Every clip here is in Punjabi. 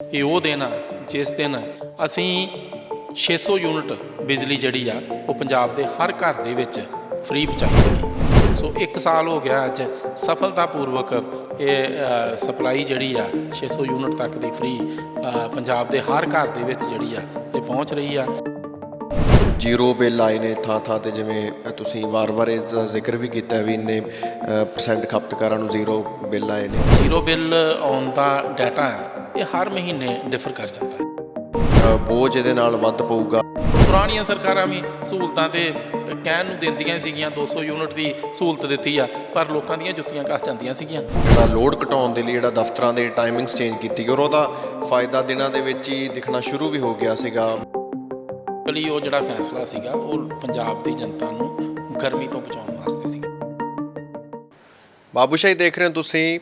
ਇਹ ਉਹ ਦਿਨ ਆ ਜਿਸ ਦਿਨ ਅਸੀਂ 600 ਯੂਨਿਟ ਬਿਜਲੀ ਜਿਹੜੀ ਆ ਉਹ ਪੰਜਾਬ ਦੇ ਹਰ ਘਰ ਦੇ ਵਿੱਚ ਫ੍ਰੀ ਪਹੁੰਚਾਈ ਸੀ। ਸੋ 1 ਸਾਲ ਹੋ ਗਿਆ ਅੱਜ ਸਫਲਤਾਪੂਰਵਕ ਇਹ ਸਪਲਾਈ ਜਿਹੜੀ ਆ 600 ਯੂਨਿਟ ਤੱਕ ਦੀ ਫ੍ਰੀ ਪੰਜਾਬ ਦੇ ਹਰ ਘਰ ਦੇ ਵਿੱਚ ਜਿਹੜੀ ਆ ਇਹ ਪਹੁੰਚ ਰਹੀ ਆ। ਜ਼ੀਰੋ ਬਿੱਲ ਆਏ ਨੇ ਥਾਂ ਥਾਂ ਤੇ, ਜਿਵੇਂ ਤੁਸੀਂ ਵਾਰ-ਵਾਰ ਇਸ ਦਾ ਜ਼ਿਕਰ ਵੀ ਕੀਤਾ ਵੀ ਇੰਨੇ % ਖਪਤਕਾਰਾਂ ਨੂੰ ਜ਼ੀਰੋ ਬਿੱਲ ਆਏ ਨੇ। ਜ਼ੀਰੋ ਬਿੱਲ ਆਉਣ ਦਾ ਡਾਟਾ ਹੈ ਇਹ ਹਰ ਮਹੀਨੇ ਡਿਫਰ ਕਰ ਜਾਂਦਾ ਹੈ। ਬੋਝ ਇਹਦੇ ਨਾਲ ਵੱਧ ਪਊਗਾ। ਪੁਰਾਣੀਆਂ ਸਰਕਾਰਾਂ ਵੀ ਸਹੂਲਤਾਂ ਤੇ ਕਹਿਣ ਨੂੰ ਦਿੰਦੀਆਂ ਸੀਗੀਆਂ, 200 ਯੂਨਿਟ ਦੀ ਸਹੂਲਤ ਦਿੱਤੀ ਆ, ਪਰ ਲੋਕਾਂ ਦੀਆਂ ਜੁੱਤੀਆਂ ਘਸ ਜਾਂਦੀਆਂ ਸੀਗੀਆਂ। ਜਿਹੜਾ ਲੋਡ ਘਟਾਉਣ ਦੇ ਲਈ ਜਿਹੜਾ ਦਫ਼ਤਰਾਂ ਦੇ ਟਾਈਮਿੰਗਸ ਚੇਂਜ ਕੀਤੀ ਗਈ ਔਰ ਉਹਦਾ ਫਾਇਦਾ ਦਿਨਾਂ ਦੇ ਵਿੱਚ ਹੀ ਦਿਖਣਾ ਸ਼ੁਰੂ ਵੀ ਹੋ ਗਿਆ ਸੀਗਾ। ਲਈ ਉਹ ਜਿਹੜਾ ਫੈਸਲਾ ਸੀਗਾ ਉਹ ਪੰਜਾਬ ਦੀ ਜਨਤਾ ਨੂੰ ਗਰਮੀ ਤੋਂ ਬਚਾਉਣ ਵਾਸਤੇ ਸੀ। ਬਾਬੂਸ਼ਾਹੀ ਦੇਖ ਰਹੇ ਹੋ ਤੁਸੀਂ।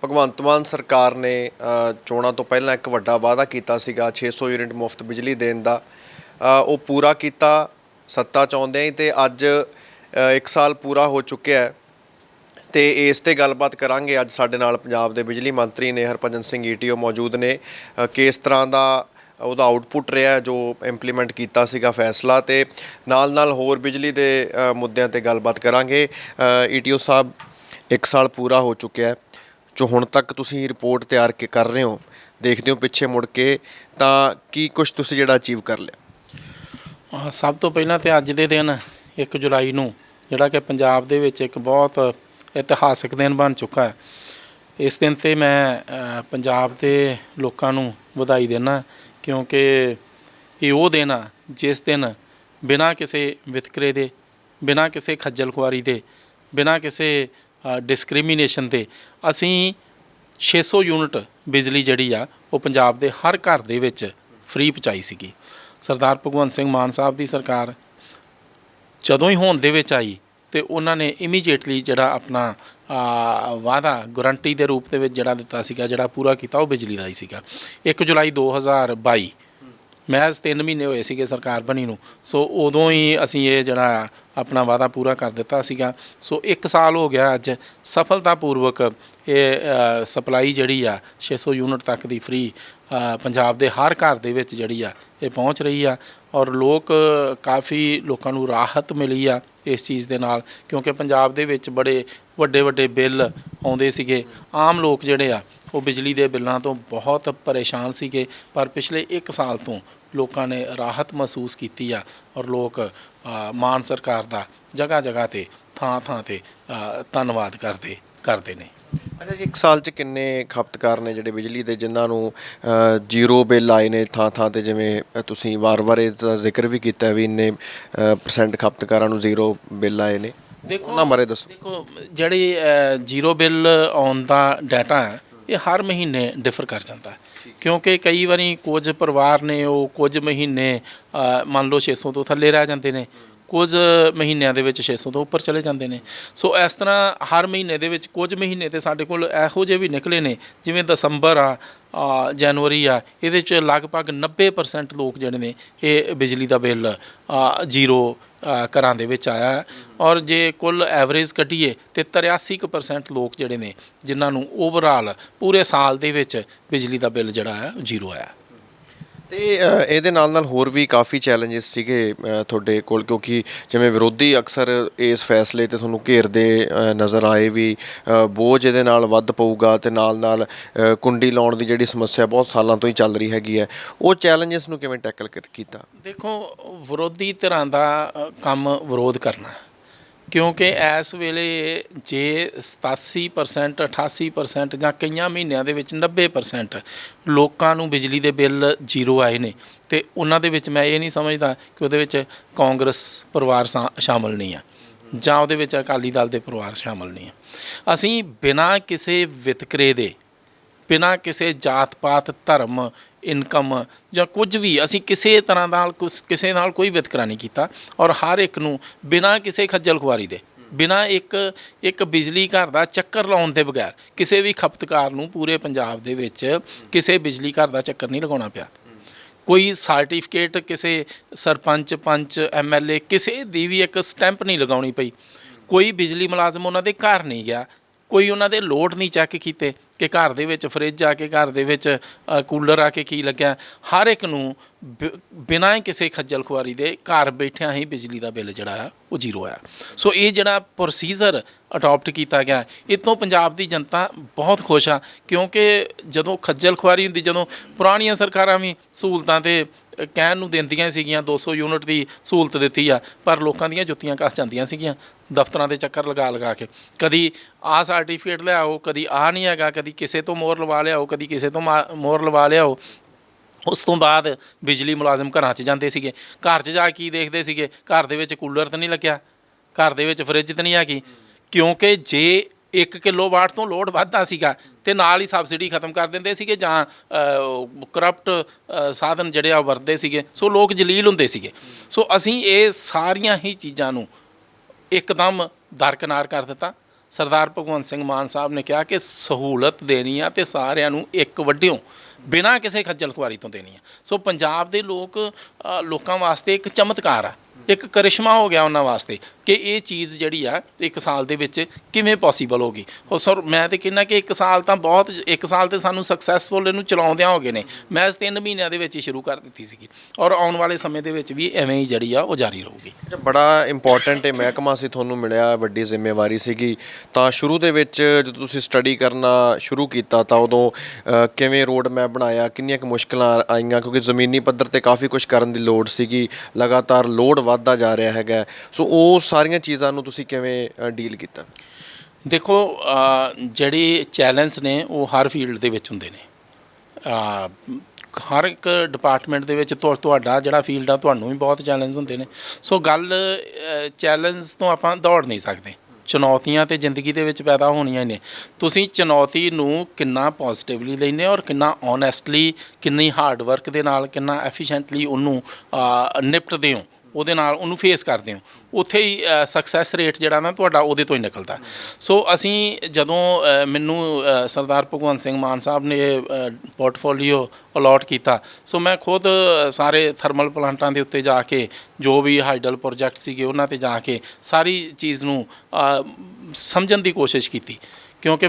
ਭਗਵੰਤ ਮਾਨ ਸਰਕਾਰ ਨੇ ਚੋਣਾਂ ਤੋਂ ਪਹਿਲਾਂ ਇੱਕ ਵੱਡਾ ਵਾਅਦਾ ਕੀਤਾ ਸੀਗਾ 600 ਯੂਨਿਟ ਮੁਫਤ ਬਿਜਲੀ ਦੇਣ ਦਾ। ਉਹ ਪੂਰਾ ਕੀਤਾ ਸੱਤਾ 'ਚ ਆਉਂਦਿਆਂ ਹੀ, ਅਤੇ ਅੱਜ 1 ਸਾਲ ਪੂਰਾ ਹੋ ਚੁੱਕਿਆ ਹੈ ਅਤੇ ਇਸ 'ਤੇ ਗੱਲਬਾਤ ਕਰਾਂਗੇ। ਅੱਜ ਸਾਡੇ ਨਾਲ ਪੰਜਾਬ ਦੇ ਬਿਜਲੀ ਮੰਤਰੀ ਨੇ ਹਰਭਜਨ ਸਿੰਘ ETO ਮੌਜੂਦ ਨੇ। ਕਿਸ ਤਰ੍ਹਾਂ ਦਾ ਉਹਦਾ ਆਊਟਪੁੱਟ ਰਿਹਾ ਜੋ ਇੰਪਲੀਮੈਂਟ ਕੀਤਾ ਸੀਗਾ ਫੈਸਲਾ, ਅਤੇ ਨਾਲ ਹੋਰ ਬਿਜਲੀ ਦੇ ਮੁੱਦਿਆਂ 'ਤੇ ਗੱਲਬਾਤ ਕਰਾਂਗੇ। ETO ਸਾਹਿਬ, 1 ਸਾਲ ਪੂਰਾ ਹੋ ਚੁੱਕਿਆ ਜੋ ਹੁਣ ਤੱਕ ਤੁਸੀਂ ਰਿਪੋਰਟ ਤਿਆਰ ਕਰ ਰਹੇ ਹੋ, ਦੇਖਦੇ ਹੋ ਪਿੱਛੇ ਮੁੜ ਕੇ, ਤਾਂ ਕੀ ਕੁਛ ਤੁਸੀਂ ਜਿਹੜਾ ਅਚੀਵ ਕਰ ਲਿਆ? ਸਭ ਤੋਂ ਪਹਿਲਾਂ ਤਾਂ ਅੱਜ ਦੇ ਦਿਨ 1 ਜੁਲਾਈ ਨੂੰ ਜਿਹੜਾ ਕਿ ਪੰਜਾਬ ਦੇ ਵਿੱਚ ਇੱਕ ਬਹੁਤ ਇਤਿਹਾਸਕ ਦਿਨ ਬਣ ਚੁੱਕਾ ਹੈ। ਇਸ ਦਿਨ 'ਤੇ ਮੈਂ ਪੰਜਾਬ ਦੇ ਲੋਕਾਂ ਨੂੰ ਵਧਾਈ ਦਿੰਦਾ, ਕਿਉਂਕਿ ਇਹ ਉਹ ਦਿਨ ਆ ਜਿਸ ਦਿਨ ਬਿਨਾਂ ਕਿਸੇ ਵਿਤਕਰੇ ਦੇ, ਬਿਨਾਂ ਕਿਸੇ ਖੱਜਲ ਖੁਆਰੀ ਦੇ, ਬਿਨਾਂ ਕਿਸੇ ਡਿਸਕ੍ਰਿਮੀਨੇਸ਼ਨ ਦੇ ਅਸੀਂ 600 ਯੂਨਿਟ ਬਿਜਲੀ ਜਿਹੜੀ ਆ ਉਹ ਪੰਜਾਬ ਦੇ ਹਰ ਘਰ ਦੇ ਵਿੱਚ ਫ੍ਰੀ ਪਹੁੰਚਾਈ ਸੀਗੀ। ਸਰਦਾਰ ਭਗਵੰਤ ਸਿੰਘ ਮਾਨ ਸਾਹਿਬ ਦੀ ਸਰਕਾਰ ਜਦੋਂ ਹੀ ਹੋਂਦ ਦੇ ਵਿੱਚ ਆਈ ਅਤੇ ਉਹਨਾਂ ਨੇ ਇਮੀਡੀਏਟਲੀ ਜਿਹੜਾ ਆਪਣਾ ਵਾਅਦਾ ਗਰੰਟੀ ਦੇ ਰੂਪ ਦੇ ਵਿੱਚ ਜਿਹੜਾ ਦਿੱਤਾ ਸੀਗਾ, ਜਿਹੜਾ ਪੂਰਾ ਕੀਤਾ, ਉਹ ਬਿਜਲੀ ਦਾ ਹੀ ਸੀਗਾ। 1 ਜੁਲਾਈ 2022 ਮਹਿਜ਼ 3 ਮਹੀਨੇ ਹੋਏ ਸੀਗੇ ਸਰਕਾਰ ਬਣੀ ਨੂੰ। ਸੋ ਉਦੋਂ ਹੀ ਅਸੀਂ ਇਹ ਜਿਹੜਾ ਆਪਣਾ ਵਾਅਦਾ ਪੂਰਾ ਕਰ ਦਿੱਤਾ ਸੀਗਾ। ਸੋ 1 ਸਾਲ ਹੋ ਗਿਆ ਅੱਜ ਸਫਲਤਾਪੂਰਵਕ ਇਹ ਸਪਲਾਈ ਜਿਹੜੀ ਆ 600 ਯੂਨਿਟ ਤੱਕ ਦੀ ਫ੍ਰੀ ਪੰਜਾਬ ਦੇ ਹਰ ਘਰ ਦੇ ਵਿੱਚ ਜਿਹੜੀ ਆ ਇਹ ਪਹੁੰਚ ਰਹੀ ਆ, ਔਰ ਕਾਫੀ ਲੋਕਾਂ ਨੂੰ ਰਾਹਤ ਮਿਲੀ ਆ ਇਸ ਚੀਜ਼ ਦੇ ਨਾਲ, ਕਿਉਂਕਿ ਪੰਜਾਬ ਦੇ ਵਿੱਚ ਬੜੇ ਵੱਡੇ ਬਿੱਲ ਆਉਂਦੇ ਸੀਗੇ। ਆਮ ਲੋਕ ਜਿਹੜੇ ਆ ਉਹ ਬਿਜਲੀ ਦੇ ਬਿੱਲਾਂ ਤੋਂ ਬਹੁਤ ਪਰੇਸ਼ਾਨ ਸੀਗੇ, ਪਰ ਪਿਛਲੇ 1 ਸਾਲ ਤੋਂ ਲੋਕਾਂ ਨੇ ਰਾਹਤ ਮਹਿਸੂਸ ਕੀਤੀ ਆ, ਔਰ ਲੋਕ ਮਾਨ ਸਰਕਾਰ ਦਾ ਜਗ੍ਹਾ 'ਤੇ ਥਾਂ 'ਤੇ ਧੰਨਵਾਦ ਕਰਦੇ ਨੇ। ਅੱਛਾ ਜੀ, 1 ਸਾਲ 'ਚ ਕਿੰਨੇ ਖਪਤਕਾਰ ਨੇ ਜਿਹੜੇ ਬਿਜਲੀ ਦੇ, ਜਿਨ੍ਹਾਂ ਨੂੰ ਜ਼ੀਰੋ ਬਿੱਲ ਆਏ ਨੇ ਥਾਂ ਤੇ, ਜਿਵੇਂ ਤੁਸੀਂ ਵਾਰ-ਵਾਰ ਇਸ ਦਾ ਜ਼ਿਕਰ ਵੀ ਕੀਤਾ ਵੀ ਇੰਨੇ % ਖਪਤਕਾਰਾਂ ਨੂੰ ਜ਼ੀਰੋ ਬਿੱਲ ਆਏ ਨੇ? ਉਹਨਾਂ ਬਾਰੇ ਦੱਸੋ। ਦੇਖੋ, ਜਿਹੜੀ ਜ਼ੀਰੋ ਬਿੱਲ ਆਉਣ ਦਾ ਡਾਟਾ ਹੈ ਇਹ ਹਰ ਮਹੀਨੇ ਡਿਫਰ ਕਰ ਜਾਂਦਾ ਹੈ, ਕਿਉਂਕਿ ਕਈ ਵਾਰੀ ਕੁਝ ਪਰਿਵਾਰ ਨੇ ਉਹ ਕੁਝ ਮਹੀਨੇ ਮੰਨ ਲਓ 600 ਤੋਂ ਥੱਲੇ ਰਹਿ ਜਾਂਦੇ ਨੇ, ਕੁਝ ਮਹੀਨਿਆਂ ਦੇ ਵਿੱਚ 600 ਤੋਂ ਉੱਪਰ ਚਲੇ ਜਾਂਦੇ ਨੇ। ਸੋ ਇਸ ਤਰ੍ਹਾਂ ਹਰ ਮਹੀਨੇ ਦੇ ਵਿੱਚ ਕੁਝ ਮਹੀਨੇ ਤਾਂ ਸਾਡੇ ਕੋਲ ਇਹੋ ਜਿਹੇ ਵੀ ਨਿਕਲੇ ਨੇ, ਜਿਵੇਂ ਦਸੰਬਰ ਆ, ਜਨਵਰੀ ਆ, ਇਹਦੇ 'ਚ ਲਗਭਗ 90% ਲੋਕ ਜਿਹੜੇ ਨੇ ਇਹ ਬਿਜਲੀ ਦਾ ਬਿੱਲ ਜ਼ੀਰੋ ਘਰਾਂ ਦੇ ਵਿੱਚ ਆਇਆ। ਔਰ ਜੇ ਕੁੱਲ ਐਵਰੇਜ ਕੱਢੀਏ ਤਾਂ 83% ਲੋਕ ਜਿਹੜੇ ਨੇ ਜਿਨ੍ਹਾਂ ਨੂੰ ਓਵਰਆਲ ਪੂਰੇ ਸਾਲ ਦੇ ਵਿੱਚ ਬਿਜਲੀ ਦਾ ਬਿੱਲ ਜਿਹੜਾ ਹੈ ਜ਼ੀਰੋ ਆਇਆ। ਅਤੇ ਇਹਦੇ ਨਾਲ ਹੋਰ ਵੀ ਕਾਫੀ ਚੈਲੰਜਸ ਸੀਗੇ ਤੁਹਾਡੇ ਕੋਲ, ਕਿਉਂਕਿ ਜਿਵੇਂ ਵਿਰੋਧੀ ਅਕਸਰ ਇਸ ਫੈਸਲੇ 'ਤੇ ਤੁਹਾਨੂੰ ਘੇਰਦੇ ਨਜ਼ਰ ਆਏ ਵੀ ਬੋਝ ਇਹਦੇ ਨਾਲ ਵੱਧ ਪਊਗਾ, ਅਤੇ ਨਾਲ ਕੁੰਡੀ ਲਾਉਣ ਦੀ ਜਿਹੜੀ ਸਮੱਸਿਆ ਬਹੁਤ ਸਾਲਾਂ ਤੋਂ ਹੀ ਚੱਲ ਰਹੀ ਹੈਗੀ ਹੈ, ਉਹ ਚੈਲੰਜਸ ਨੂੰ ਕਿਵੇਂ ਟੈਕਲ ਕੀਤਾ? ਦੇਖੋ, ਵਿਰੋਧੀ ਧਿਰਾਂ ਦਾ ਕੰਮ ਵਿਰੋਧ ਕਰਨਾ, ਕਿਉਂਕਿ ਇਸ ਵੇਲੇ ਜੇ 87% 88% ਜਾਂ ਕਈਆਂ ਮਹੀਨਿਆਂ ਦੇ ਵਿੱਚ 90% ਲੋਕਾਂ ਨੂੰ ਬਿਜਲੀ ਦੇ ਬਿੱਲ ਜ਼ੀਰੋ ਆਏ ਨੇ, ਅਤੇ ਉਹਨਾਂ ਦੇ ਵਿੱਚ ਮੈਂ ਇਹ ਨਹੀਂ ਸਮਝਦਾ ਕਿ ਉਹਦੇ ਵਿੱਚ ਕਾਂਗਰਸ ਪਰਿਵਾਰ ਸ਼ਾਮਲ ਨਹੀਂ ਆ ਜਾਂ ਉਹਦੇ ਵਿੱਚ ਅਕਾਲੀ ਦਲ ਦੇ ਪਰਿਵਾਰ ਸ਼ਾਮਲ ਨਹੀਂ ਆ। ਅਸੀਂ ਬਿਨਾਂ ਕਿਸੇ ਵਿਤਕਰੇ ਦੇ, ਬਿਨਾਂ ਕਿਸੇ ਜਾਤ ਪਾਤ, ਧਰਮ, ਇਨਕਮ ਜਾਂ ਕੁਝ ਵੀ, ਅਸੀਂ ਕਿਸੇ ਤਰ੍ਹਾਂ ਨਾਲ ਕਿਸੇ ਨਾਲ ਕੋਈ ਵਿਤਕਰਾ ਨਹੀਂ ਕੀਤਾ, ਔਰ ਹਰ ਇੱਕ ਨੂੰ ਬਿਨਾਂ ਕਿਸੇ ਖੱਜਲ ਖੁਆਰੀ ਦੇ, ਬਿਨਾਂ ਇੱਕ ਬਿਜਲੀ ਘਰ ਦਾ ਚੱਕਰ ਲਾਉਣ ਦੇ ਬਗੈਰ ਕਿਸੇ ਵੀ ਖਪਤਕਾਰ ਨੂੰ ਪੂਰੇ ਪੰਜਾਬ ਦੇ ਵਿੱਚ ਕਿਸੇ ਬਿਜਲੀ ਘਰ ਦਾ ਚੱਕਰ ਨਹੀਂ ਲਗਾਉਣਾ ਪਿਆ। ਕੋਈ ਸਰਟੀਫਿਕੇਟ ਕਿਸੇ ਸਰਪੰਚ, ਪੰਚ, MLA ਕਿਸੇ ਦੀ ਵੀ ਇੱਕ ਸਟੈਂਪ ਨਹੀਂ ਲਗਾਉਣੀ ਪਈ। ਕੋਈ ਬਿਜਲੀ ਮੁਲਾਜ਼ਮ ਉਹਨਾਂ ਦੇ ਘਰ ਨਹੀਂ ਗਿਆ, ਕੋਈ ਉਹਨਾਂ ਦੇ ਲੋਡ ਨਹੀਂ ਚੈੱਕ ਕੀਤੇ ਕਿ ਘਰ ਦੇ ਵਿੱਚ ਫਰਿੱਜ ਆ ਕੇ ਘਰ ਦੇ ਵਿੱਚ ਕੂਲਰ ਆ ਕੇ ਕੀ ਲੱਗਿਆ। ਹਰ ਇੱਕ ਨੂੰ ਬਿਨਾਂ ਕਿਸੇ ਖੱਜਲ ਖੁਆਰੀ ਦੇ ਘਰ ਬੈਠਿਆਂ ਹੀ ਬਿਜਲੀ ਦਾ ਬਿੱਲ ਜਿਹੜਾ ਆ ਉਹ ਜ਼ੀਰੋ ਆਇਆ। ਸੋ ਇਹ ਜਿਹੜਾ ਪ੍ਰੋਸੀਜਰ ਅਡਾਪਟ ਕੀਤਾ ਗਿਆ, ਇਹ ਤੋਂ ਪੰਜਾਬ ਦੀ ਜਨਤਾ ਬਹੁਤ ਖੁਸ਼ ਆ, ਕਿਉਂਕਿ ਜਦੋਂ ਖੱਜਲ ਖੁਆਰੀ ਹੁੰਦੀ, ਜਦੋਂ ਪੁਰਾਣੀਆਂ ਸਰਕਾਰਾਂ ਵੀ ਸਹੂਲਤਾਂ ਤੇ ਕਹਿਣ ਨੂੰ ਦਿੰਦੀਆਂ ਸੀਗੀਆਂ 200 ਯੂਨਿਟ ਦੀ ਸਹੂਲਤ ਦਿੱਤੀ ਆ, ਪਰ ਲੋਕਾਂ ਦੀਆਂ ਜੁੱਤੀਆਂ ਘਸ ਜਾਂਦੀਆਂ ਸੀਗੀਆਂ ਦਫ਼ਤਰਾਂ ਦੇ ਚੱਕਰ ਲਗਾ ਕੇ। ਕਦੀ ਆਹ ਸਰਟੀਫਿਕੇਟ ਲਿਆਓ, ਕਦੀ ਆਹ ਨਹੀਂ ਹੈਗਾ, ਕਦੀ ਕਿਸੇ ਤੋਂ ਮੋਹਰ ਲਵਾ ਲਿਆਓ, ਕਦੀ ਕਿਸੇ ਤੋਂ ਮੋਹਰ ਲਵਾ ਲਿਆਓ। ਉਸ ਤੋਂ ਬਾਅਦ ਬਿਜਲੀ ਮੁਲਾਜ਼ਮ ਘਰਾਂ 'ਚ ਜਾਂਦੇ ਸੀਗੇ, ਘਰ 'ਚ ਜਾ ਕੇ ਦੇਖਦੇ ਸੀਗੇ ਘਰ ਦੇ ਵਿੱਚ ਕੂਲਰ ਤਾਂ ਨਹੀਂ ਲੱਗਿਆ, ਘਰ ਦੇ ਵਿੱਚ ਫਰਿੱਜ ਤਾਂ ਨਹੀਂ ਹੈਗੀ, ਕਿਉਂਕਿ ਜੇ 1 ਕਿਲੋਵਾਟ ਤੋਂ ਲੋਡ ਵੱਧਦਾ ਸੀਗਾ ਤੇ ਨਾਲ ਹੀ ਸਬਸਿਡੀ ਖਤਮ ਕਰ ਦਿੰਦੇ ਸੀਗੇ ਜਾਂ ਕਰਪਟ ਸਾਧਨ ਜਿਹੜੇ ਆ ਵਰਤਦੇ ਸੀਗੇ। ਸੋ ਲੋਕ ਜਲੀਲ ਹੁੰਦੇ ਸੀਗੇ। ਸੋ ਅਸੀਂ ਇਹ ਸਾਰੀਆਂ ਹੀ ਚੀਜ਼ਾਂ ਨੂੰ ਇੱਕਦਮ ਦਰਕਿਨਾਰ ਕਰ ਦਿੱਤਾ। ਸਰਦਾਰ ਭਗਵੰਤ ਸਿੰਘ ਮਾਨ ਸਾਹਿਬ ਨੇ ਕਿਹਾ ਕਿ ਸਹੂਲਤ ਦੇਣੀ ਆ ਤੇ ਸਾਰਿਆਂ ਨੂੰ ਇੱਕ ਵੱਡਿਓਂ ਬਿਨਾਂ ਕਿਸੇ ਖੱਜਲ ਖੁਆਰੀ ਤੋਂ ਦੇਣੀ ਆ। ਸੋ ਪੰਜਾਬ ਦੇ ਲੋਕਾਂ ਵਾਸਤੇ ਇੱਕ ਚਮਤਕਾਰ ਆ, ਇੱਕ ਕਰਿਸ਼ਮਾ ਹੋ ਗਿਆ ਉਹਨਾਂ ਵਾਸਤੇ ਕਿ ਇਹ ਚੀਜ਼ ਜਿਹੜੀ ਆ 1 ਸਾਲ ਦੇ ਵਿੱਚ ਕਿਵੇਂ ਪੋਸੀਬਲ ਹੋ ਗਈ। ਉਹ ਸਰ ਮੈਂ ਤਾਂ ਕਹਿੰਦਾ ਕਿ 1 ਸਾਲ ਤਾਂ ਬਹੁਤ, 1 ਸਾਲ ਤਾਂ ਸਾਨੂੰ ਸਕਸੈਸਫੁਲ ਇਹਨੂੰ ਚਲਾਉਂਦਿਆਂ ਹੋ ਗਏ ਨੇ। ਮੈਂ 3 ਮਹੀਨਿਆਂ ਦੇ ਵਿੱਚ ਹੀ ਸ਼ੁਰੂ ਕਰ ਦਿੱਤੀ ਸੀਗੀ ਔਰ ਆਉਣ ਵਾਲੇ ਸਮੇਂ ਦੇ ਵਿੱਚ ਵੀ ਐਵੇਂ ਹੀ ਜਿਹੜੀ ਆ ਉਹ ਜਾਰੀ ਰਹੂਗੀ। ਬੜਾ ਇੰਪੋਰਟੈਂਟ ਇਹ ਮਹਿਕਮਾ ਸੀ, ਤੁਹਾਨੂੰ ਮਿਲਿਆ, ਵੱਡੀ ਜ਼ਿੰਮੇਵਾਰੀ ਸੀਗੀ। ਤਾਂ ਸ਼ੁਰੂ ਦੇ ਵਿੱਚ ਜਦੋਂ ਤੁਸੀਂ ਸਟੱਡੀ ਕਰਨਾ ਸ਼ੁਰੂ ਕੀਤਾ ਤਾਂ ਉਦੋਂ ਕਿਵੇਂ ਰੋਡ ਮੈਪ ਬਣਾਇਆ, ਕਿੰਨੀਆਂ ਕੁ ਮੁਸ਼ਕਲਾਂ ਆਈਆਂ, ਕਿਉਂਕਿ ਜ਼ਮੀਨੀ ਪੱਧਰ 'ਤੇ ਕਾਫੀ ਕੁਝ ਕਰਨ ਦੀ ਲੋੜ ਸੀਗੀ, ਲਗਾਤਾਰ ਲੋਡ ਵੱਧਦਾ ਜਾ ਰਿਹਾ ਹੈਗਾ। ਸੋ ਉਹ ਸਾਰੀਆਂ ਚੀਜ਼ਾਂ ਨੂੰ ਤੁਸੀਂ ਕਿਵੇਂ ਡੀਲ ਕੀਤਾ? ਦੇਖੋ, ਜਿਹੜੇ ਚੈਲੰਜ ਨੇ ਉਹ ਹਰ ਫੀਲਡ ਦੇ ਵਿੱਚ ਹੁੰਦੇ ਨੇ। ਹਰ ਇੱਕ ਡਿਪਾਰਟਮੈਂਟ ਦੇ ਵਿੱਚ ਤੁਹਾਡਾ ਜਿਹੜਾ ਫੀਲਡ ਆ ਤੁਹਾਨੂੰ ਵੀ ਬਹੁਤ ਚੈਲੰਜ ਹੁੰਦੇ ਨੇ। ਸੋ ਗੱਲ ਚੈਲੰਜ ਤੋਂ ਆਪਾਂ ਦੌੜ ਨਹੀਂ ਸਕਦੇ। ਚੁਣੌਤੀਆਂ ਤੇ ਜ਼ਿੰਦਗੀ ਦੇ ਵਿੱਚ ਪੈਦਾ ਹੋਣੀਆਂ ਨੇ। ਤੁਸੀਂ ਚੁਣੌਤੀ ਨੂੰ ਕਿੰਨਾ ਪੋਜ਼ਿਟਿਵਲੀ ਲੈਂਦੇ ਔਰ ਕਿੰਨਾ ਓਨੈਸਟਲੀ, ਕਿੰਨੀ ਹਾਰਡ ਵਰਕ ਦੇ ਨਾਲ, ਕਿੰਨਾ ਐਫੀਸ਼ੈਂਟਲੀ ਉਹਨੂੰ ਨਿਪਟਦੇ ਹੋ, ਉਹਦੇ ਨਾਲ ਉਹਨੂੰ ਫੇਸ ਕਰਦੇ ਹੋ, ਉੱਥੇ ਹੀ ਸਕਸੈਸ ਰੇਟ ਜਿਹੜਾ ਨਾ ਤੁਹਾਡਾ ਉਹਦੇ ਤੋਂ ਹੀ ਨਿਕਲਦਾ। ਸੋ ਅਸੀਂ ਜਦੋਂ ਮੈਨੂੰ ਸਰਦਾਰ ਭਗਵੰਤ ਸਿੰਘ ਮਾਨ ਸਾਹਿਬ ਨੇ ਪੋਰਟਫੋਲੀਓ ਅਲੋਟ ਕੀਤਾ, ਸੋ ਮੈਂ ਖੁਦ ਸਾਰੇ ਥਰਮਲ ਪਲਾਂਟਾਂ ਦੇ ਉੱਤੇ ਜਾ ਕੇ ਜੋ ਵੀ ਹਾਈਡਲ ਪ੍ਰੋਜੈਕਟ ਸੀਗੇ ਉਹਨਾਂ 'ਤੇ ਜਾ ਕੇ ਸਾਰੀ ਚੀਜ਼ ਨੂੰ ਸਮਝਣ ਦੀ ਕੋਸ਼ਿਸ਼ ਕੀਤੀ, ਕਿਉਂਕਿ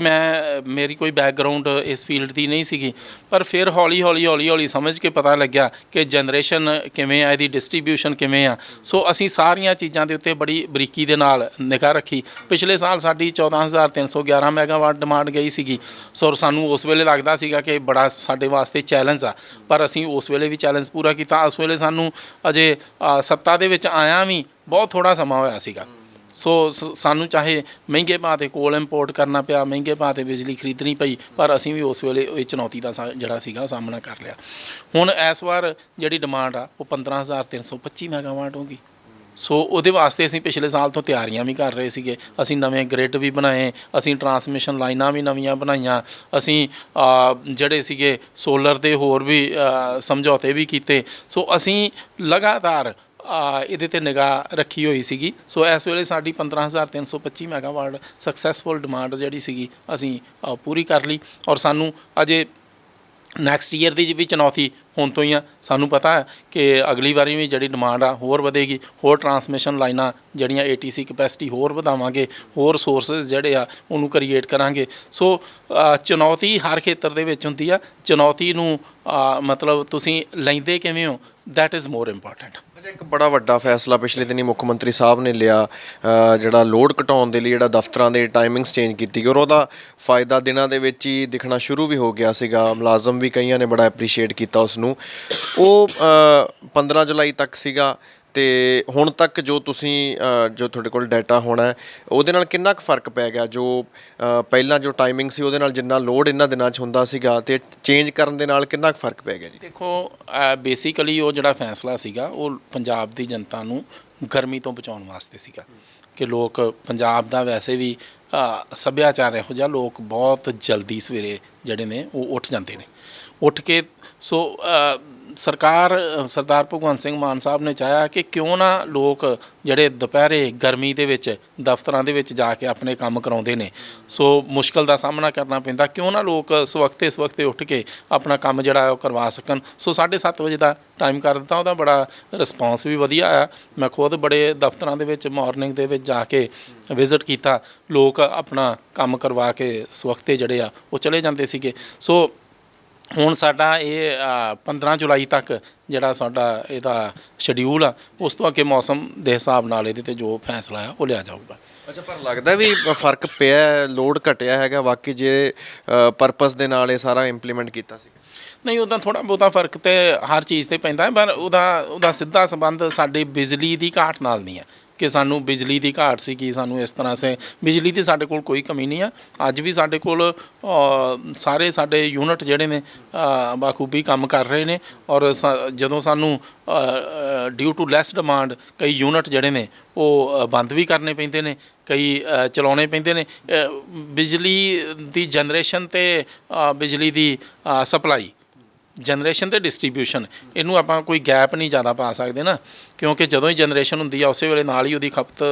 ਮੇਰੀ ਕੋਈ ਬੈਕਗਰਾਊਂਡ ਇਸ ਫੀਲਡ ਦੀ ਨਹੀਂ ਸੀਗੀ। ਪਰ ਫਿਰ ਹੌਲੀ ਸਮਝ ਕੇ ਪਤਾ ਲੱਗਿਆ ਕਿ ਜਨਰੇਸ਼ਨ ਕਿਵੇਂ ਆ, ਇਹਦੀ ਡਿਸਟ੍ਰੀਬਿਊਸ਼ਨ ਕਿਵੇਂ ਆ। ਸੋ ਅਸੀਂ ਸਾਰੀਆਂ ਚੀਜ਼ਾਂ ਦੇ ਉੱਤੇ ਬੜੀ ਬਰੀਕੀ ਦੇ ਨਾਲ ਨਿਗਾਹ ਰੱਖੀ। ਪਿਛਲੇ ਸਾਲ ਸਾਡੀ 14,311 ਮੈਗਾਵਾਟ ਡਿਮਾਂਡ ਗਈ ਸੀਗੀ। ਸੋ ਸਾਨੂੰ ਉਸ ਵੇਲੇ ਲੱਗਦਾ ਸੀਗਾ ਕਿ ਬੜਾ ਸਾਡੇ ਵਾਸਤੇ ਚੈਲੰਜ ਆ, ਪਰ ਅਸੀਂ ਉਸ ਵੇਲੇ ਵੀ ਚੈਲੰਜ ਪੂਰਾ ਕੀਤਾ। ਉਸ ਵੇਲੇ ਸਾਨੂੰ ਅਜੇ ਸੱਤਾ ਦੇ ਵਿੱਚ ਆਇਆ ਵੀ ਬਹੁਤ ਥੋੜ੍ਹਾ ਸਮਾਂ ਹੋਇਆ ਸੀਗਾ। ਸੋ ਸਾਨੂੰ ਚਾਹੇ ਮਹਿੰਗੇ ਭਾਅ 'ਤੇ ਕੋਲ ਇੰਪੋਰਟ ਕਰਨਾ ਪਿਆ, ਮਹਿੰਗੇ ਭਾਅ 'ਤੇ ਬਿਜਲੀ ਖਰੀਦਣੀ ਪਈ, ਪਰ ਅਸੀਂ ਵੀ ਉਸ ਵੇਲੇ ਇਹ ਚੁਣੌਤੀ ਦਾ ਜਿਹੜਾ ਸੀਗਾ ਸਾਹਮਣਾ ਕਰ ਲਿਆ। ਹੁਣ ਇਸ ਵਾਰ ਜਿਹੜੀ ਡਿਮਾਂਡ ਆ ਉਹ 15,325 ਮੈਗਾਵਾਟ ਹੋ ਗਈ। ਸੋ ਉਹਦੇ ਵਾਸਤੇ ਅਸੀਂ ਪਿਛਲੇ ਸਾਲ ਤੋਂ ਤਿਆਰੀਆਂ ਵੀ ਕਰ ਰਹੇ ਸੀਗੇ। ਅਸੀਂ ਨਵੇਂ ਗ੍ਰਿਡ ਵੀ ਬਣਾਏ, ਅਸੀਂ ਟਰਾਂਸਮਿਸ਼ਨ ਲਾਈਨਾਂ ਵੀ ਨਵੀਆਂ ਬਣਾਈਆਂ, ਅਸੀਂ ਜਿਹੜੇ ਸੀਗੇ ਸੋਲਰ ਦੇ ਹੋਰ ਵੀ ਸਮਝੌਤੇ ਵੀ ਕੀਤੇ। ਸੋ ਅਸੀਂ ਲਗਾਤਾਰ ਇਹਦੇ 'ਤੇ ਨਿਗਾਹ ਰੱਖੀ ਹੋਈ ਸੀਗੀ। ਸੋ ਇਸ ਵੇਲੇ ਸਾਡੀ 15,325 ਮੈਗਾਵਾਟ ਸਕਸੈਸਫੁਲ ਡਿਮਾਂਡ ਜਿਹੜੀ ਸੀਗੀ ਅਸੀਂ ਪੂਰੀ ਕਰ ਲਈ। ਔਰ ਸਾਨੂੰ ਅਜੇ ਨੈਕਸਟ ਈਅਰ ਦੀ ਵੀ ਚੁਣੌਤੀ ਹੁਣ ਤੋਂ ਹੀ ਆ। ਸਾਨੂੰ ਪਤਾ ਹੈ ਕਿ ਅਗਲੀ ਵਾਰੀ ਵੀ ਜਿਹੜੀ ਡਿਮਾਂਡ ਆ ਹੋਰ ਵਧੇਗੀ, ਹੋਰ ਟਰਾਂਸਮਿਸ਼ਨ ਲਾਈਨਾਂ ਜਿਹੜੀਆਂ ATC ਕਪੈਸਿਟੀ ਹੋਰ ਵਧਾਵਾਂਗੇ, ਹੋਰ ਸੋਰਸਿਸ ਜਿਹੜੇ ਆ ਉਹਨੂੰ ਕ੍ਰੀਏਟ ਕਰਾਂਗੇ। ਸੋ ਚੁਣੌਤੀ ਹਰ ਖੇਤਰ ਦੇ ਵਿੱਚ ਹੁੰਦੀ ਆ। ਚੁਣੌਤੀ ਨੂੰ ਮਤਲਬ ਤੁਸੀਂ ਲੈਂਦੇ ਕਿਵੇਂ ਹੋ, ਦੈਟ ਇਜ਼ ਮੋਰ ਇੰਪੋਰਟੈਂਟ। ਇੱਕ ਬੜਾ ਵੱਡਾ ਫੈਸਲਾ ਪਿਛਲੇ ਦਿਨੀ ਮੁੱਖ ਮੰਤਰੀ ਸਾਹਿਬ ਨੇ ਲਿਆ, ਜਿਹੜਾ ਲੋਡ ਘਟਾਉਣ ਦੇ ਲਈ ਜਿਹੜਾ ਦਫ਼ਤਰਾਂ ਦੇ ਟਾਈਮਿੰਗਸ ਚੇਂਜ ਕੀਤੀ ਗਈ, ਔਰ ਉਹਦਾ ਫਾਇਦਾ ਦਿਨਾਂ ਦੇ ਵਿੱਚ ਹੀ ਦਿਖਣਾ ਸ਼ੁਰੂ ਵੀ ਹੋ ਗਿਆ ਸੀਗਾ। ਮੁਲਾਜ਼ਮ ਵੀ ਕਈਆਂ ਨੇ ਬੜਾ ਐਪਰੀਸ਼ੀਏਟ ਕੀਤਾ ਉਸ ਨੂੰ। ਉਹ 15 ਜੁਲਾਈ ਤੱਕ ਸੀਗਾ ਤੇ ਹੁਣ ਤੱਕ ਜੋ ਤੁਸੀਂ ਜੋ ਤੁਹਾਡੇ ਕੋਲ ਡਾਟਾ ਹੋਣਾ ਉਹਦੇ ਨਾਲ ਕਿੰਨਾ ਕੁ ਫਰਕ ਪੈ ਗਿਆ? ਜੋ ਪਹਿਲਾਂ ਜੋ ਟਾਈਮਿੰਗ ਸੀ ਉਹਦੇ ਨਾਲ ਜਿੰਨਾ ਲੋਡ ਇਹਨਾਂ ਦਿਨਾਂ 'ਚ ਹੁੰਦਾ ਸੀਗਾ ਤੇ ਚੇਂਜ ਕਰਨ ਦੇ ਨਾਲ ਕਿੰਨਾ ਕੁ ਫਰਕ ਪੈ ਗਿਆ ਜੀ? ਦੇਖੋ, ਬੇਸਿਕਲੀ ਉਹ ਜਿਹੜਾ ਫੈਸਲਾ ਸੀਗਾ ਉਹ ਪੰਜਾਬ ਦੀ ਜਨਤਾ ਨੂੰ ਗਰਮੀ ਤੋਂ ਬਚਾਉਣ ਵਾਸਤੇ ਸੀਗਾ ਕਿ ਲੋਕ ਪੰਜਾਬ ਦਾ ਵੈਸੇ ਵੀ ਸੱਭਿਆਚਾਰ ਇਹੋ ਜਿਹਾ, ਲੋਕ ਬਹੁਤ ਜਲਦੀ ਸਵੇਰੇ ਜਿਹੜੇ ਨੇ ਉਹ ਉੱਠ ਜਾਂਦੇ ਨੇ। ਉੱਠ ਕੇ ਸੋ ਸਰਕਾਰ ਸਰਦਾਰ ਭਗਵੰਤ ਸਿੰਘ ਮਾਨ ਸਾਹਿਬ ਨੇ ਚਾਹਿਆ ਕਿ ਕਿਉਂ ਨਾ ਲੋਕ ਜਿਹੜੇ ਦੁਪਹਿਰੇ ਗਰਮੀ ਦੇ ਵਿੱਚ ਦਫ਼ਤਰਾਂ ਦੇ ਵਿੱਚ ਜਾ ਕੇ ਆਪਣੇ ਕੰਮ ਕਰਾਉਂਦੇ ਨੇ, ਸੋ ਮੁਸ਼ਕਲ ਦਾ ਸਾਹਮਣਾ ਕਰਨਾ ਪੈਂਦਾ, ਕਿਉਂ ਨਾ ਲੋਕ ਸਵਖਤੇ ਉੱਠ ਕੇ ਆਪਣਾ ਕੰਮ ਜਿਹੜਾ ਉਹ ਕਰਵਾ ਸਕਣ। ਸੋ 7:30 ਵਜੇ ਦਾ ਟਾਈਮ ਕਰ ਦਿੱਤਾ, ਉਹਦਾ ਬੜਾ ਰਿਸਪੌਂਸ ਵੀ ਵਧੀਆ ਆਇਆ। ਮੈਂ ਖੁਦ ਬੜੇ ਦਫ਼ਤਰਾਂ ਦੇ ਵਿੱਚ ਮਾਰਨਿੰਗ ਦੇ ਵਿੱਚ ਜਾ ਕੇ ਵਿਜ਼ਿਟ ਕੀਤਾ, ਲੋਕ ਆਪਣਾ ਕੰਮ ਕਰਵਾ ਕੇ ਸਵਖਤੇ ਜਿਹੜੇ ਆ ਉਹ ਚਲੇ ਜਾਂਦੇ ਸੀਗੇ। ਸੋ ਹੁਣ ਸਾਡਾ ਇਹ 15 ਜੁਲਾਈ ਤੱਕ ਜਿਹੜਾ ਸਾਡਾ ਇਹਦਾ ਸ਼ਡਿਊਲ ਆ, ਉਸ ਤੋਂ ਅੱਗੇ ਮੌਸਮ ਦੇ ਹਿਸਾਬ ਨਾਲ ਇਹਦੇ 'ਤੇ ਜੋ ਫੈਸਲਾ ਆ ਉਹ ਲਿਆ ਜਾਊਗਾ। ਅੱਛਾ, ਪਰ ਲੱਗਦਾ ਵੀ ਫਰਕ ਪਿਆ, ਲੋਡ ਘਟਿਆ ਹੈਗਾ ਵਾਕਈ ਜੇ ਪਰਪਸ ਦੇ ਨਾਲ ਇਹ ਸਾਰਾ ਇੰਪਲੀਮੈਂਟ ਕੀਤਾ ਸੀ? ਨਹੀਂ, ਉੱਦਾਂ ਥੋੜ੍ਹਾ ਬਹੁਤਾ ਫਰਕ ਤੇ ਹਰ ਚੀਜ਼ 'ਤੇ ਪੈਂਦਾ, ਪਰ ਉਹਦਾ ਸਿੱਧਾ ਸੰਬੰਧ ਸਾਡੀ ਬਿਜਲੀ ਦੀ ਘਾਟ ਨਾਲ ਨਹੀਂ ਹੈ ਕਿ ਸਾਨੂੰ ਬਿਜਲੀ ਦੀ ਘਾਟ ਸੀ ਕਿ ਸਾਨੂੰ ਇਸ ਤਰ੍ਹਾਂ ਸੇ ਬਿਜਲੀ ਦੀ ਸਾਡੇ ਕੋਲ ਕੋਈ ਕਮੀ ਨਹੀਂ ਆ। ਅੱਜ ਵੀ ਸਾਡੇ ਕੋਲ ਸਾਰੇ ਸਾਡੇ ਯੂਨਿਟ ਜਿਹੜੇ ਨੇ ਬਾਖੂਬੀ ਕੰਮ ਕਰ ਰਹੇ ਨੇ, ਔਰ ਜਦੋਂ ਸਾਨੂੰ ਡਿਊ ਟੂ ਲੈਸ ਡਿਮਾਂਡ ਕਈ ਯੂਨਿਟ ਜਿਹੜੇ ਨੇ ਉਹ ਬੰਦ ਵੀ ਕਰਨੇ ਪੈਂਦੇ ਨੇ, ਕਈ ਚਲਾਉਣੇ ਪੈਂਦੇ ਨੇ। ਬਿਜਲੀ ਦੀ ਜਨਰੇਸ਼ਨ ਅਤੇ ਬਿਜਲੀ ਦੀ ਸਪਲਾਈ, ਜਨਰੇਸ਼ਨ ਅਤੇ ਡਿਸਟਰੀਬਿਊਸ਼ਨ, ਇਹਨੂੰ ਆਪਾਂ ਕੋਈ ਗੈਪ ਨਹੀਂ ਜ਼ਿਆਦਾ ਪਾ ਸਕਦੇ ਨਾ, ਕਿਉਂਕਿ ਜਦੋਂ ਹੀ ਜਨਰੇਸ਼ਨ ਹੁੰਦੀ ਆ ਉਸੇ ਵੇਲੇ ਨਾਲ ਹੀ ਉਹਦੀ ਖਪਤ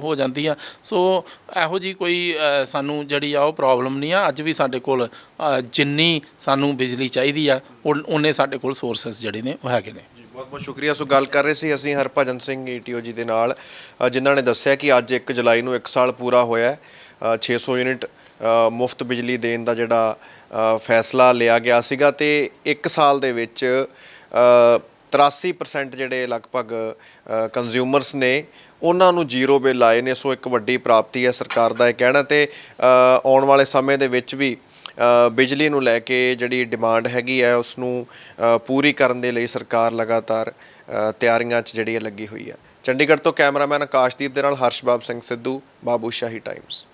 ਹੋ ਜਾਂਦੀ ਆ। ਸੋ ਇਹੋ ਜਿਹੀ ਕੋਈ ਸਾਨੂੰ ਜਿਹੜੀ ਆ ਉਹ ਪ੍ਰੋਬਲਮ ਨਹੀਂ ਆ। ਅੱਜ ਵੀ ਸਾਡੇ ਕੋਲ ਜਿੰਨੀ ਸਾਨੂੰ ਬਿਜਲੀ ਚਾਹੀਦੀ ਆ ਉਨੇ ਸਾਡੇ ਕੋਲ ਸੋਰਸਸ ਜਿਹੜੇ ਨੇ ਉਹ ਹੈਗੇ ਨੇ। ਬਹੁਤ ਬਹੁਤ ਸ਼ੁਕਰੀਆ। ਸੋ ਗੱਲ ਕਰ ਰਹੇ ਸੀ ਅਸੀਂ ਹਰਭਜਨ ਸਿੰਘ ETO ਜੀ ਦੇ ਨਾਲ, ਜਿਨ੍ਹਾਂ ਨੇ ਦੱਸਿਆ ਕਿ ਅੱਜ 1 ਜੁਲਾਈ ਨੂੰ 1 ਸਾਲ ਪੂਰਾ ਹੋਇਆ 600 ਯੂਨਿਟ ਮੁਫਤ ਬਿਜਲੀ ਦੇਣ ਦਾ ਜਿਹੜਾ ਫੈਸਲਾ ਲਿਆ ਗਿਆ ਸੀਗਾ, ਤੇ 1 ਸਾਲ ਦੇ ਵਿੱਚ 83% ਜਿਹੜੇ ਲਗਭਗ ਕੰਜ਼ਿਊਮਰਸ ਨੇ ਉਹਨਾਂ ਨੂੰ ਜ਼ੀਰੋ ਬਿੱਲ ਆਏ ਨੇ। ਸੋ ਇੱਕ ਵੱਡੀ ਪ੍ਰਾਪਤੀ ਹੈ ਸਰਕਾਰ ਦਾ ਇਹ ਕਹਿਣਾ। ਤੇ ਆਉਣ ਵਾਲੇ ਸਮੇਂ ਦੇ ਵਿੱਚ ਵੀ ਬਿਜਲੀ ਨੂੰ ਲੈ ਕੇ ਜਿਹੜੀ ਡਿਮਾਂਡ ਹੈਗੀ ਹੈ ਉਸ ਨੂੰ ਪੂਰੀ ਕਰਨ ਦੇ ਲਈ ਸਰਕਾਰ ਲਗਾਤਾਰ ਤਿਆਰੀਆਂ 'ਚ ਜਿਹੜੀ ਲੱਗੀ ਹੋਈ ਹੈ। ਚੰਡੀਗੜ੍ਹ ਤੋਂ ਕੈਮਰਾਮੈਨ ਆਕਾਸ਼ਦੀਪ ਦੇ ਨਾਲ ਹਰਸ਼ਬਾਬ ਸਿੰਘ ਸਿੱਧੂ, ਬਾਬੂਸ਼ਾਹੀ ਟਾਈਮਸ।